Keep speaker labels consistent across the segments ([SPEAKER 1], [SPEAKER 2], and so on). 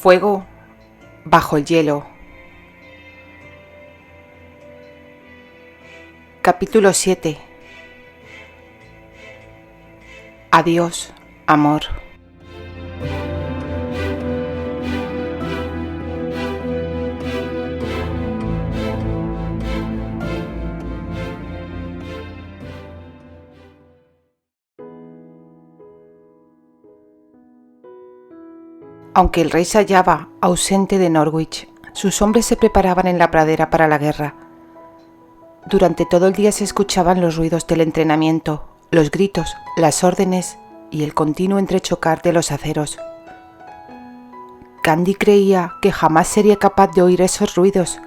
[SPEAKER 1] Fuego bajo el hielo. Capítulo 7. Adiós, amor. Aunque el rey se hallaba ausente de Norwich, sus hombres se preparaban en la pradera para la guerra. Durante todo el día se escuchaban los ruidos del entrenamiento, los gritos, las órdenes y el continuo entrechocar de los aceros. Candy creía que jamás sería capaz de oír esos ruidos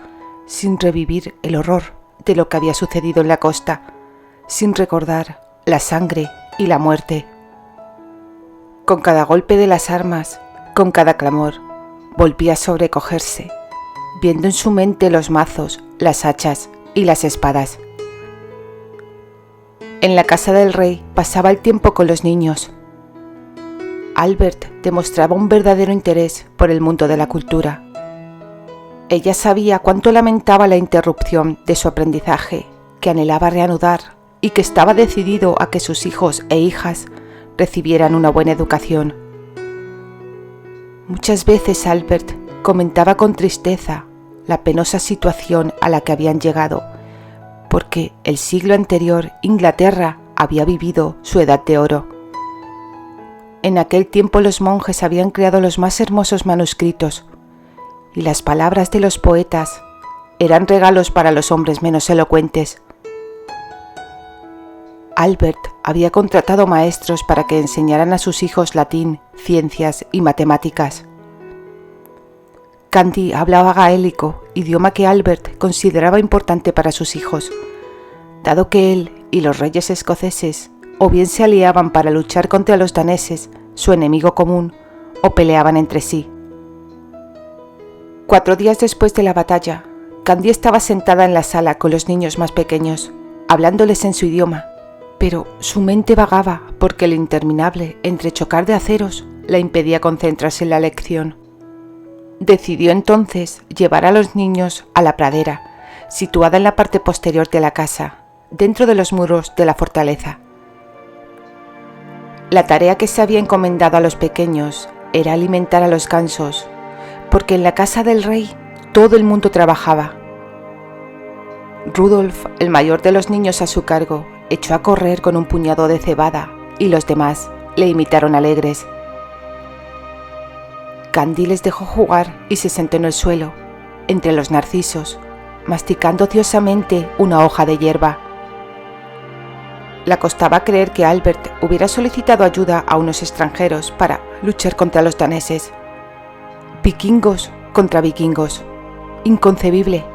[SPEAKER 1] sin revivir el horror de lo que había sucedido en la costa, sin recordar la sangre y la muerte. Con cada golpe de las armas, con cada clamor, volvía a sobrecogerse, viendo en su mente los mazos, las hachas y las espadas. En la casa del rey pasaba el tiempo con los niños. Albert demostraba un verdadero interés por el mundo de la cultura. Ella sabía cuánto lamentaba la interrupción de su aprendizaje, que anhelaba reanudar y que estaba decidido a que sus hijos e hijas recibieran una buena educación. Muchas veces Albert comentaba con tristeza la penosa situación a la que habían llegado, porque el siglo anterior Inglaterra había vivido su edad de oro. En aquel tiempo los monjes habían creado los más hermosos manuscritos, y las palabras de los poetas eran regalos para los hombres menos elocuentes. Albert había contratado maestros para que enseñaran a sus hijos latín, ciencias y matemáticas. Candy hablaba gaélico, idioma que Albert consideraba importante para sus hijos, dado que él y los reyes escoceses o bien se aliaban para luchar contra los daneses, su enemigo común, o peleaban entre sí. 4 días después de la batalla, Candy estaba sentada en la sala con los niños más pequeños, hablándoles en su idioma, pero su mente vagaba porque el interminable entrechocar de aceros la impedía concentrarse en la lección. Decidió entonces llevar a los niños a la pradera, situada en la parte posterior de la casa, dentro de los muros de la fortaleza. La tarea que se había encomendado a los pequeños era alimentar a los gansos, porque en la casa del rey todo el mundo trabajaba. Rudolf, el mayor de los niños a su cargo, echó a correr con un puñado de cebada y los demás le imitaron alegres. Candy les dejó jugar y se sentó en el suelo, entre los narcisos, masticando ociosamente una hoja de hierba. Le costaba creer que Albert hubiera solicitado ayuda a unos extranjeros para luchar contra los daneses. Vikingos contra vikingos. Inconcebible.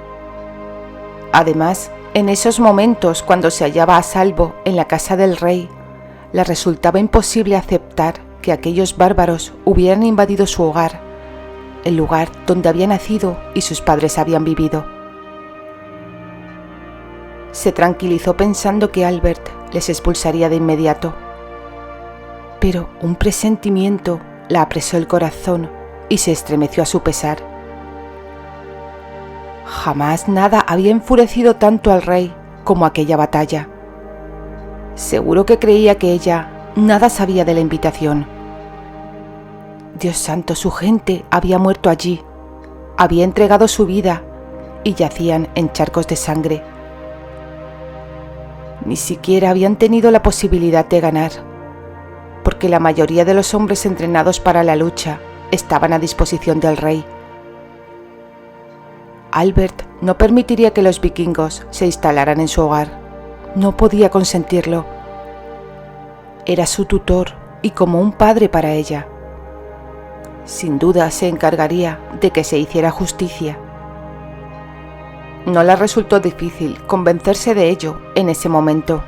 [SPEAKER 1] Además, en esos momentos, cuando se hallaba a salvo en la casa del rey, le resultaba imposible aceptar que aquellos bárbaros hubieran invadido su hogar, el lugar donde había nacido y sus padres habían vivido. Se tranquilizó pensando que Albert les expulsaría de inmediato, pero un presentimiento la apresó el corazón y se estremeció a su pesar. Jamás nada había enfurecido tanto al rey como aquella batalla. Seguro que creía que ella nada sabía de la invitación. Dios santo, su gente había muerto allí, había entregado su vida y yacían en charcos de sangre. Ni siquiera habían tenido la posibilidad de ganar, porque la mayoría de los hombres entrenados para la lucha estaban a disposición del rey. Albert no permitiría que los vikingos se instalaran en su hogar. No podía consentirlo. Era su tutor y como un padre para ella. Sin duda se encargaría de que se hiciera justicia. No le resultó difícil convencerse de ello en ese momento.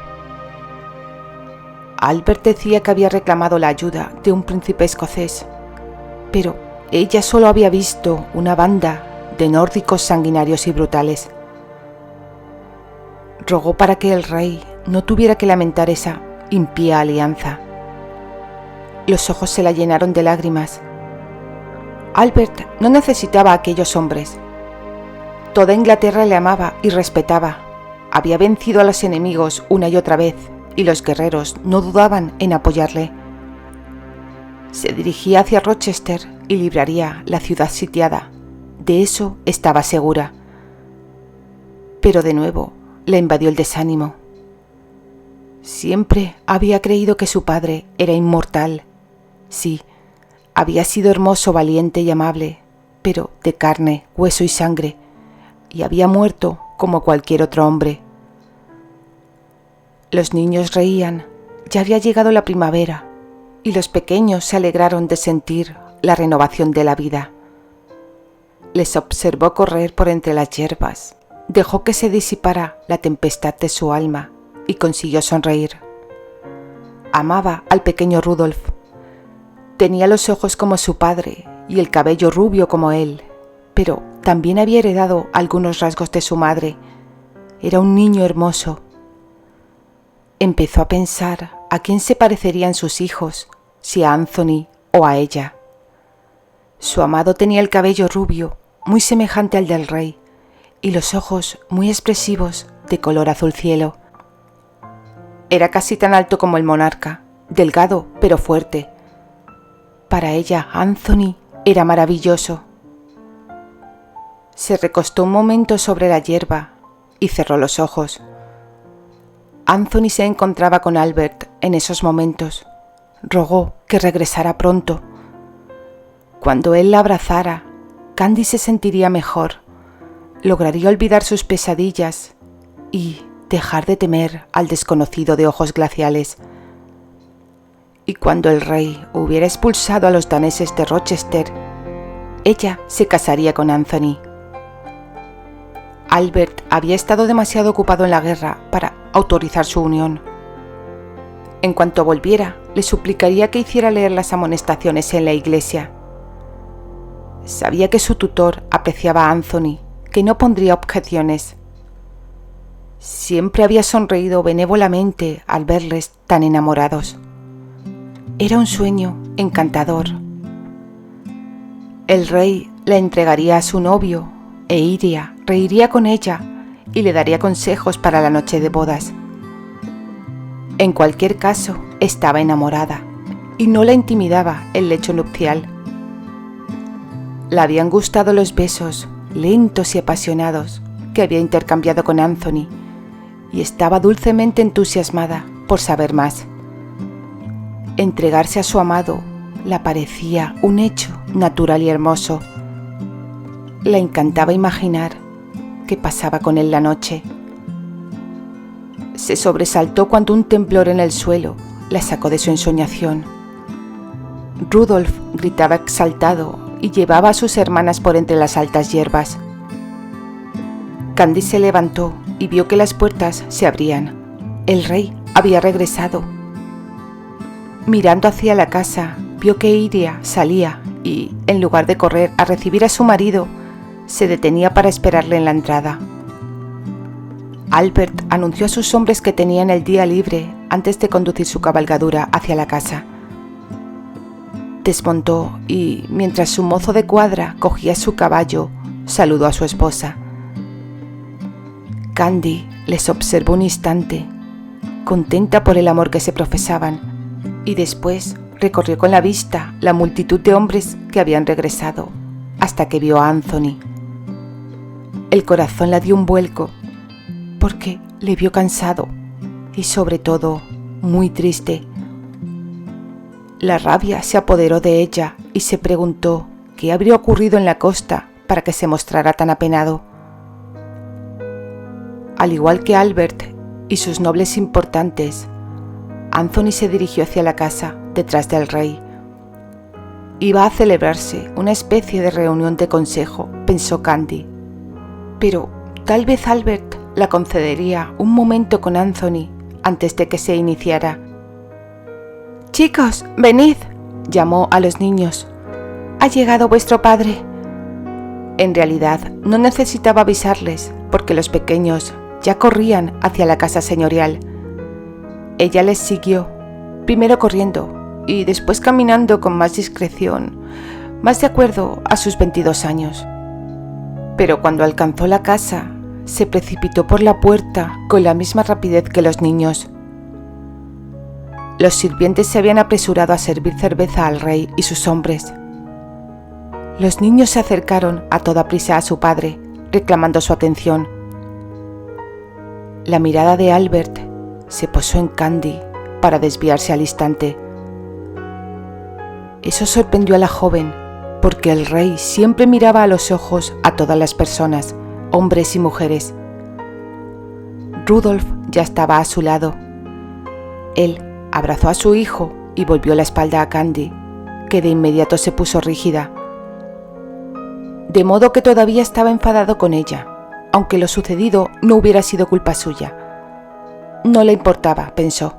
[SPEAKER 1] Albert decía que había reclamado la ayuda de un príncipe escocés, pero ella solo había visto una banda de nórdicos sanguinarios y brutales. Rogó para que el rey no tuviera que lamentar esa impía alianza. Los ojos se la llenaron de lágrimas. Albert no necesitaba a aquellos hombres. Toda Inglaterra le amaba y respetaba. Había vencido a los enemigos una y otra vez, y los guerreros no dudaban en apoyarle. Se dirigía hacia Rochester y libraría la ciudad sitiada. De eso estaba segura. Pero de nuevo le invadió el desánimo. Siempre había creído que su padre era inmortal. Sí, había sido hermoso, valiente y amable, pero de carne, hueso y sangre, y había muerto como cualquier otro hombre. Los niños reían, ya había llegado la primavera, y los pequeños se alegraron de sentir la renovación de la vida. Les observó correr por entre las hierbas, dejó que se disipara la tempestad de su alma y consiguió sonreír. Amaba al pequeño Rudolf. Tenía los ojos como su padre y el cabello rubio como él, pero también había heredado algunos rasgos de su madre. Era un niño hermoso. Empezó a pensar a quién se parecerían sus hijos, si a Anthony o a ella. Su amado tenía el cabello rubio, muy semejante al del rey, y los ojos muy expresivos de color azul cielo. Era casi tan alto como el monarca, delgado pero fuerte. Para ella, Anthony era maravilloso. Se recostó un momento sobre la hierba y cerró los ojos. Anthony se encontraba con Albert en esos momentos. Rogó que regresara pronto. Cuando él la abrazara, Candy se sentiría mejor, lograría olvidar sus pesadillas y dejar de temer al desconocido de ojos glaciales. Y cuando el rey hubiera expulsado a los daneses de Rochester, ella se casaría con Anthony. Albert había estado demasiado ocupado en la guerra para autorizar su unión. En cuanto volviera, le suplicaría que hiciera leer las amonestaciones en la iglesia. Sabía que su tutor apreciaba a Anthony, que no pondría objeciones. Siempre había sonreído benévolamente al verles tan enamorados. Era un sueño encantador. El rey la entregaría a su novio e iría, reiría con ella y le daría consejos para la noche de bodas. En cualquier caso, estaba enamorada y no la intimidaba el lecho nupcial. Le habían gustado los besos lentos y apasionados que había intercambiado con Anthony y estaba dulcemente entusiasmada por saber más. Entregarse a su amado le parecía un hecho natural y hermoso. Le encantaba imaginar que pasaba con él la noche. Se sobresaltó cuando un temblor en el suelo la sacó de su ensoñación. Rudolf gritaba exaltado y llevaba a sus hermanas por entre las altas hierbas. Candy se levantó y vio que las puertas se abrían. El rey había regresado. Mirando hacia la casa, vio que Iria salía y, en lugar de correr a recibir a su marido, se detenía para esperarle en la entrada. Albert anunció a sus hombres que tenían el día libre antes de conducir su cabalgadura hacia la casa. Desmontó y, mientras su mozo de cuadra cogía su caballo, saludó a su esposa. Candy les observó un instante, contenta por el amor que se profesaban, y después recorrió con la vista la multitud de hombres que habían regresado, hasta que vio a Anthony. El corazón le dio un vuelco, porque le vio cansado y sobre todo muy triste. La rabia se apoderó de ella y se preguntó qué habría ocurrido en la costa para que se mostrara tan apenado. Al igual que Albert y sus nobles importantes, Anthony se dirigió hacia la casa detrás del rey. Iba a celebrarse una especie de reunión de consejo, pensó Candy, pero tal vez Albert la concedería un momento con Anthony antes de que se iniciara. «Chicos, venid», llamó a los niños. «Ha llegado vuestro padre». En realidad, no necesitaba avisarles, porque los pequeños ya corrían hacia la casa señorial. Ella les siguió, primero corriendo y después caminando con más discreción, más de acuerdo a sus 22 años. Pero cuando alcanzó la casa, se precipitó por la puerta con la misma rapidez que los niños. Los sirvientes se habían apresurado a servir cerveza al rey y sus hombres. Los niños se acercaron a toda prisa a su padre, reclamando su atención. La mirada de Albert se posó en Candy para desviarse al instante. Eso sorprendió a la joven, porque el rey siempre miraba a los ojos a todas las personas, hombres y mujeres. Rudolf ya estaba a su lado. Él abrazó a su hijo y volvió la espalda a Candy, que de inmediato se puso rígida. De modo que todavía estaba enfadado con ella, aunque lo sucedido no hubiera sido culpa suya. No le importaba, pensó.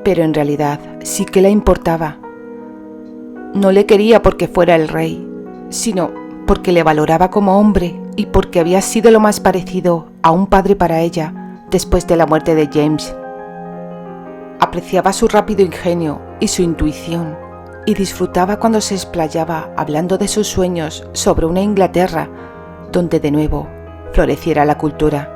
[SPEAKER 1] Pero en realidad sí que le importaba. No le quería porque fuera el rey, sino porque le valoraba como hombre y porque había sido lo más parecido a un padre para ella después de la muerte de James. Apreciaba su rápido ingenio y su intuición y disfrutaba cuando se explayaba hablando de sus sueños sobre una Inglaterra donde de nuevo floreciera la cultura.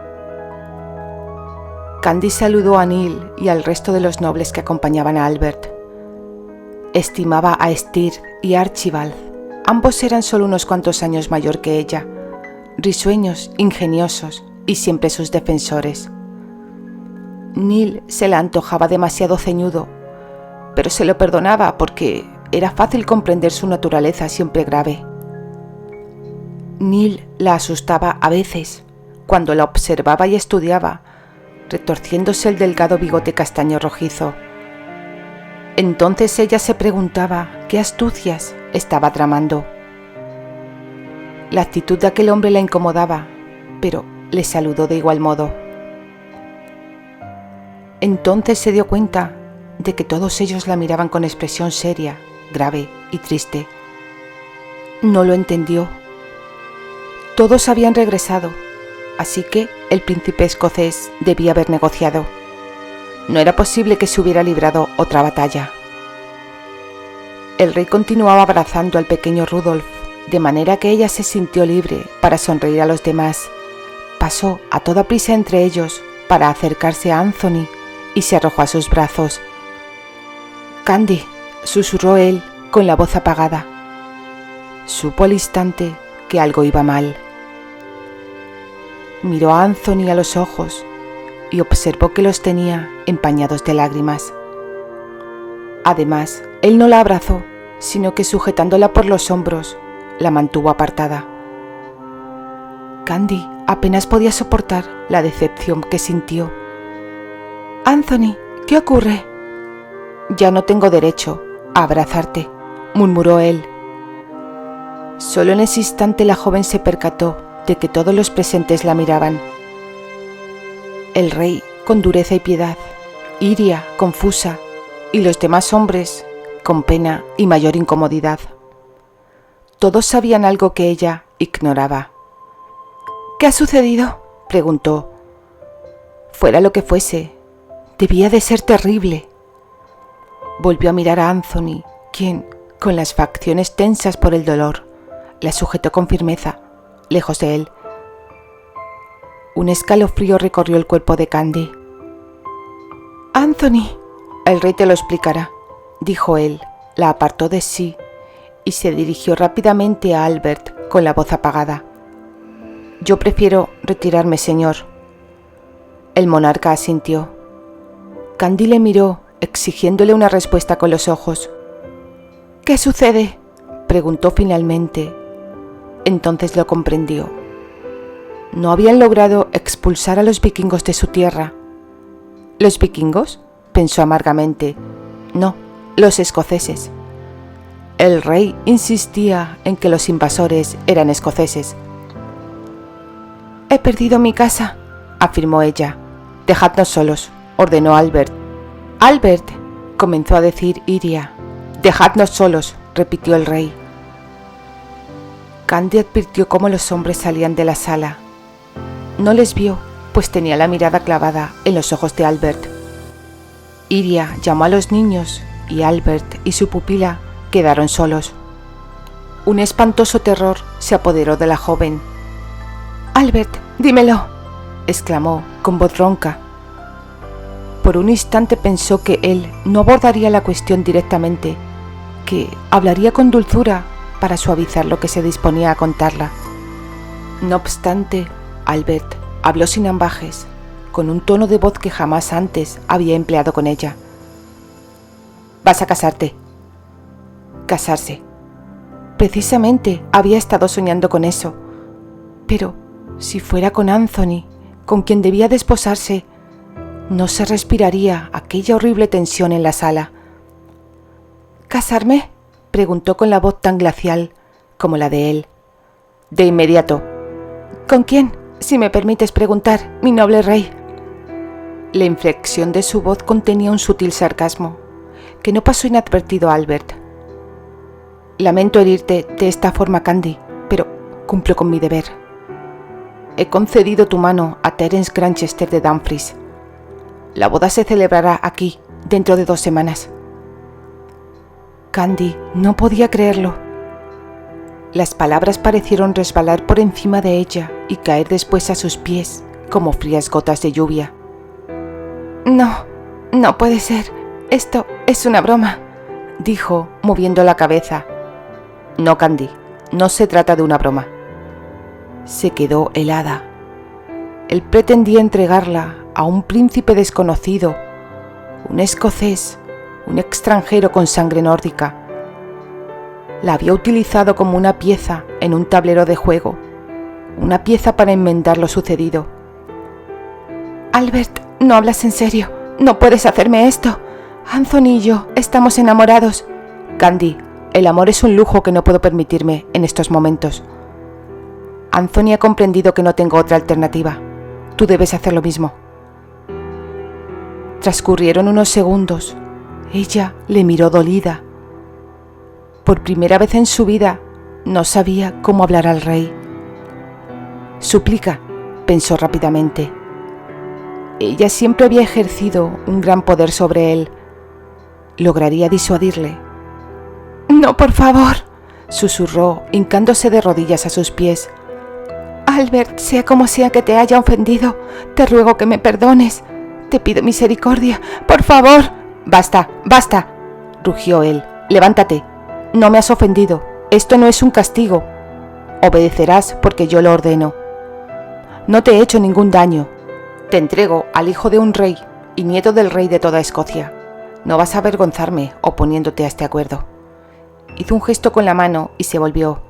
[SPEAKER 1] Candy saludó a Neil y al resto de los nobles que acompañaban a Albert. Estimaba a Steer y Archibald. Ambos eran solo unos cuantos años mayor que ella, risueños, ingeniosos y siempre sus defensores. Neil se le antojaba demasiado ceñudo, pero se lo perdonaba porque era fácil comprender su naturaleza siempre grave. Neil la asustaba a veces, cuando la observaba y estudiaba, retorciéndose el delgado bigote castaño rojizo. Entonces ella se preguntaba qué astucias estaba tramando. La actitud de aquel hombre la incomodaba, pero le saludó de igual modo. Entonces se dio cuenta de que todos ellos la miraban con expresión seria, grave y triste. No lo entendió. Todos habían regresado, así que el príncipe escocés debía haber negociado. No era posible que se hubiera librado otra batalla. El rey continuaba abrazando al pequeño Rudolf, de manera que ella se sintió libre para sonreír a los demás. Pasó a toda prisa entre ellos para acercarse a Anthony y se arrojó a sus brazos. «Candy», susurró él con la voz apagada. Supo al instante que algo iba mal. Miró a Anthony a los ojos y observó que los tenía empañados de lágrimas. Además, él no la abrazó, sino que sujetándola por los hombros, la mantuvo apartada. Candy apenas podía soportar la decepción que sintió. «Anthony, ¿qué ocurre?» «Ya no tengo derecho a abrazarte», murmuró él. Solo en ese instante la joven se percató de que todos los presentes la miraban. El rey con dureza y piedad, Iria confusa y los demás hombres con pena y mayor incomodidad. Todos sabían algo que ella ignoraba. «¿Qué ha sucedido?», preguntó. Fuera lo que fuese, debía de ser terrible. Volvió a mirar a Anthony, quien, con las facciones tensas por el dolor, la sujetó con firmeza, lejos de él. Un escalofrío recorrió el cuerpo de Candy. «Anthony, el rey te lo explicará», dijo él, la apartó de sí y se dirigió rápidamente a Albert con la voz apagada. «Yo prefiero retirarme, señor». El monarca asintió. Candy le miró, exigiéndole una respuesta con los ojos. «¿Qué sucede?», preguntó finalmente. Entonces lo comprendió. No habían logrado expulsar a los vikingos de su tierra. ¿Los vikingos?, pensó amargamente. No, los escoceses. El rey insistía en que los invasores eran escoceses. «He perdido mi casa», afirmó ella. «Dejadnos solos», ordenó Albert. «Albert», comenzó a decir Iria. «Dejadnos solos», repitió el rey. Candy advirtió cómo los hombres salían de la sala. No les vio, pues tenía la mirada clavada en los ojos de Albert. Iria llamó a los niños y Albert y su pupila quedaron solos. Un espantoso terror se apoderó de la joven. «Albert, dímelo», exclamó con voz ronca. Por un instante pensó que él no abordaría la cuestión directamente, que hablaría con dulzura para suavizar lo que se disponía a contarla. No obstante, Albert habló sin ambajes, con un tono de voz que jamás antes había empleado con ella. «Vas a casarte». Casarse. Precisamente había estado soñando con eso. Pero si fuera con Anthony, con quien debía desposarse, no se respiraría aquella horrible tensión en la sala. «¿Casarme?», preguntó con la voz tan glacial como la de él. «De inmediato». «¿Con quién, si me permites preguntar, mi noble rey?». La inflexión de su voz contenía un sutil sarcasmo, que no pasó inadvertido a Albert. «Lamento herirte de esta forma, Candy, pero cumplo con mi deber. He concedido tu mano a Terence Granchester de Dumfries. La boda se celebrará aquí dentro de 2 semanas». Candy no podía creerlo. Las palabras parecieron resbalar por encima de ella y caer después a sus pies como frías gotas de lluvia. «No, no puede ser. Esto es una broma», dijo, moviendo la cabeza. «No, Candy, no se trata de una broma». Se quedó helada. Él pretendía entregarla a un príncipe desconocido, un escocés, un extranjero con sangre nórdica. La había utilizado como una pieza en un tablero de juego, una pieza para enmendar lo sucedido. «Albert, no hablas en serio. No puedes hacerme esto. Anthony y yo estamos enamorados». «Candy, el amor es un lujo que no puedo permitirme en estos momentos. Anthony ha comprendido que no tengo otra alternativa. Tú debes hacer lo mismo». Transcurrieron unos segundos. Ella le miró dolida. Por primera vez en su vida no sabía cómo hablar al rey. «Suplica», pensó rápidamente. Ella siempre había ejercido un gran poder sobre él. Lograría disuadirle. «No, por favor», susurró, hincándose de rodillas a sus pies. «Albert, sea como sea que te haya ofendido, te ruego que me perdones. Te pido misericordia, por favor». «Basta, basta», rugió él. «Levántate. No me has ofendido. Esto no es un castigo. Obedecerás porque yo lo ordeno. No te he hecho ningún daño. Te entrego al hijo de un rey y nieto del rey de toda Escocia. No vas a avergonzarme oponiéndote a este acuerdo». Hizo un gesto con la mano y se volvió.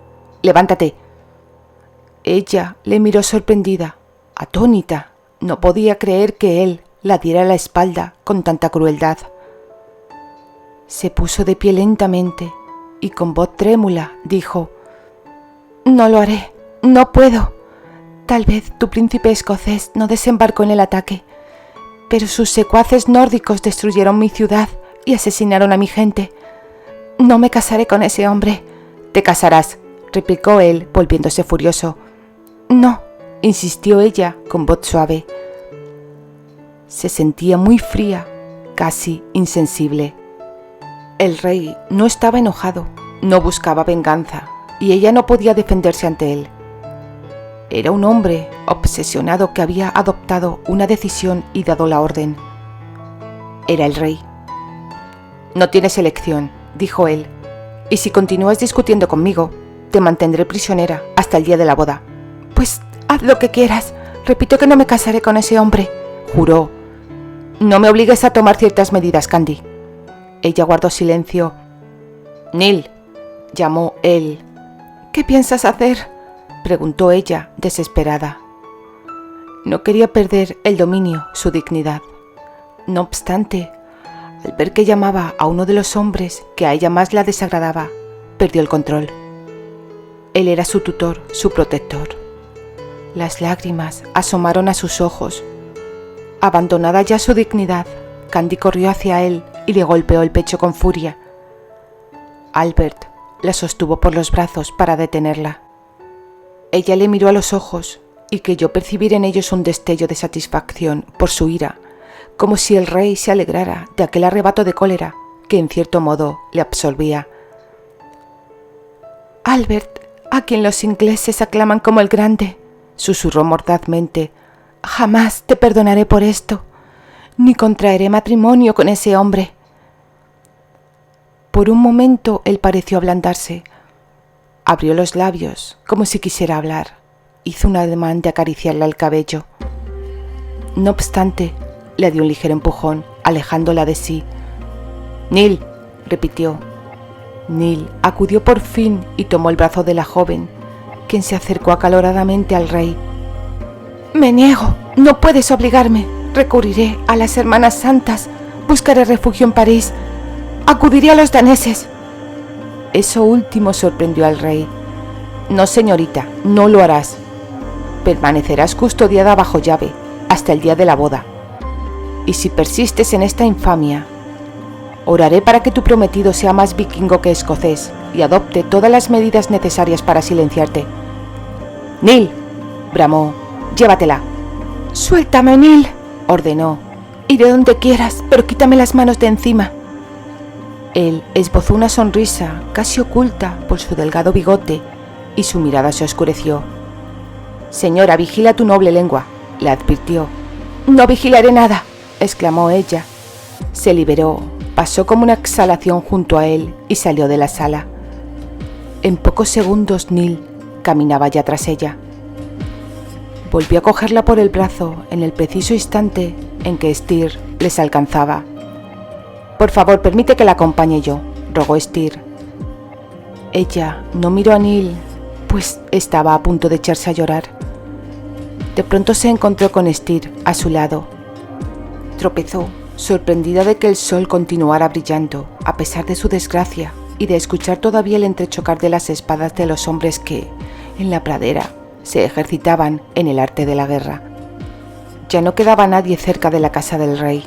[SPEAKER 1] «Levántate». Ella le miró sorprendida, atónita. No podía creer que él la diera la espalda con tanta crueldad. Se puso de pie lentamente y con voz trémula dijo: «No lo haré, no puedo. Tal vez tu príncipe escocés no desembarcó en el ataque, pero sus secuaces nórdicos destruyeron mi ciudad y asesinaron a mi gente. No me casaré con ese hombre». «Te casarás», replicó él, volviéndose furioso. «No», insistió ella con voz suave. Se sentía muy fría, casi insensible. El rey no estaba enojado, no buscaba venganza, y ella no podía defenderse ante él. Era un hombre obsesionado que había adoptado una decisión y dado la orden. Era el rey. «No tienes elección», dijo él, «y si continúas discutiendo conmigo, te mantendré prisionera hasta el día de la boda». «Pues haz lo que quieras. Repito que no me casaré con ese hombre», juró. «No me obligues a tomar ciertas medidas, Candy». Ella guardó silencio. «Neil», llamó él. «¿Qué piensas hacer?», preguntó ella, desesperada. No quería perder el dominio, su dignidad. No obstante, al ver que llamaba a uno de los hombres que a ella más la desagradaba, perdió el control. Él era su tutor, su protector. Las lágrimas asomaron a sus ojos. Abandonada ya su dignidad, Candy corrió hacia él y le golpeó el pecho con furia. Albert la sostuvo por los brazos para detenerla. Ella le miró a los ojos y creyó percibir en ellos un destello de satisfacción por su ira, como si el rey se alegrara de aquel arrebato de cólera que en cierto modo le absorbía. Albert, a quien los ingleses aclaman como el grande, susurró mordazmente, jamás te perdonaré por esto, ni contraeré matrimonio con ese hombre. Por un momento él pareció ablandarse. Abrió los labios, como si quisiera hablar. Hizo un ademán de acariciarle el cabello. No obstante, le dio un ligero empujón, alejándola de sí. «Neil», repitió. Neil acudió por fin y tomó el brazo de la joven, quien se acercó acaloradamente al rey. «Me niego, no puedes obligarme. Recurriré a las hermanas santas, buscaré refugio en París, acudiré a los daneses». Eso último sorprendió al rey. «No, señorita, no lo harás. Permanecerás custodiada bajo llave hasta el día de la boda. Y si persistes en esta infamia, oraré para que tu prometido sea más vikingo que escocés y adopte todas las medidas necesarias para silenciarte». «Neil», bramó, «llévatela». «Suéltame, Neil», ordenó. «Iré donde quieras, pero quítame las manos de encima». Él esbozó una sonrisa casi oculta por su delgado bigote y su mirada se oscureció. «Señora, vigila tu noble lengua», le advirtió. «No vigilaré nada», exclamó ella. Se liberó, pasó como una exhalación junto a él y salió de la sala. En pocos segundos Neil caminaba ya tras ella. Volvió a cogerla por el brazo en el preciso instante en que Styr les alcanzaba. «Por favor, permite que la acompañe yo», rogó Styr. Ella no miró a Neil, pues estaba a punto de echarse a llorar. De pronto se encontró con Styr a su lado. Tropezó, sorprendida de que el sol continuara brillando, a pesar de su desgracia, y de escuchar todavía el entrechocar de las espadas de los hombres que, en la pradera, se ejercitaban en el arte de la guerra. Ya no quedaba nadie cerca de la casa del rey.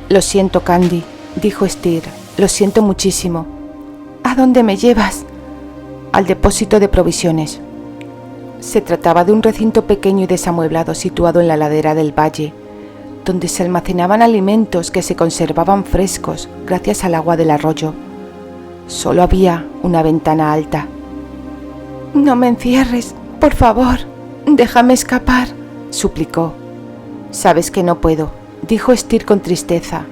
[SPEAKER 1] «Lo siento, Candy», dijo Styr, «lo siento muchísimo». «¿A dónde me llevas?» «Al depósito de provisiones». Se trataba de un recinto pequeño y desamueblado situado en la ladera del valle, donde se almacenaban alimentos que se conservaban frescos gracias al agua del arroyo. Solo había una ventana alta. «No me encierres, por favor, déjame escapar», suplicó. «Sabes que no puedo», dijo Styr con tristeza.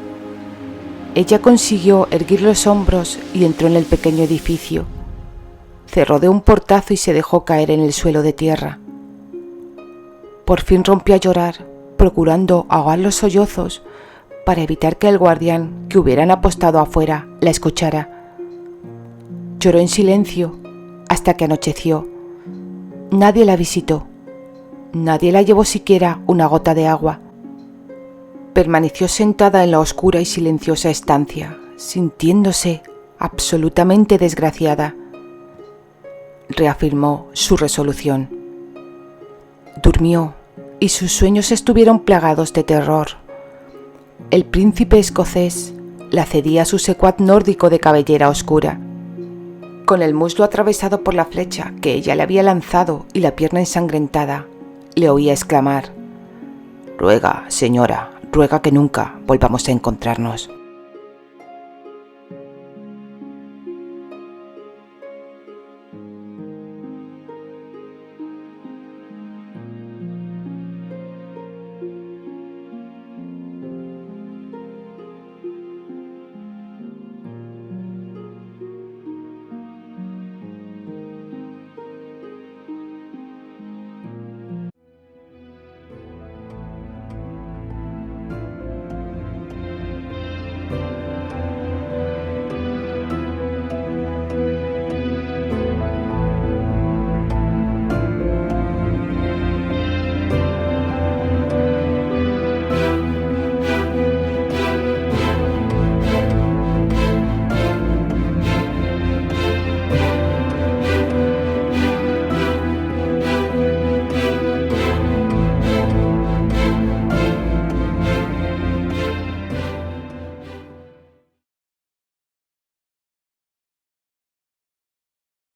[SPEAKER 1] Ella consiguió erguir los hombros y entró en el pequeño edificio. Cerró de un portazo y se dejó caer en el suelo de tierra. Por fin rompió a llorar, procurando ahogar los sollozos para evitar que el guardián que hubieran apostado afuera la escuchara. Lloró en silencio hasta que anocheció. Nadie la visitó. Nadie la llevó siquiera una gota de agua. Permaneció sentada en la oscura y silenciosa estancia, sintiéndose absolutamente desgraciada. Reafirmó su resolución. Durmió y sus sueños estuvieron plagados de terror. El príncipe escocés la cedía a su secuaz nórdico de cabellera oscura. Con el muslo atravesado por la flecha que ella le había lanzado y la pierna ensangrentada, le oía exclamar: «Ruega, señora, ruega que nunca volvamos a encontrarnos».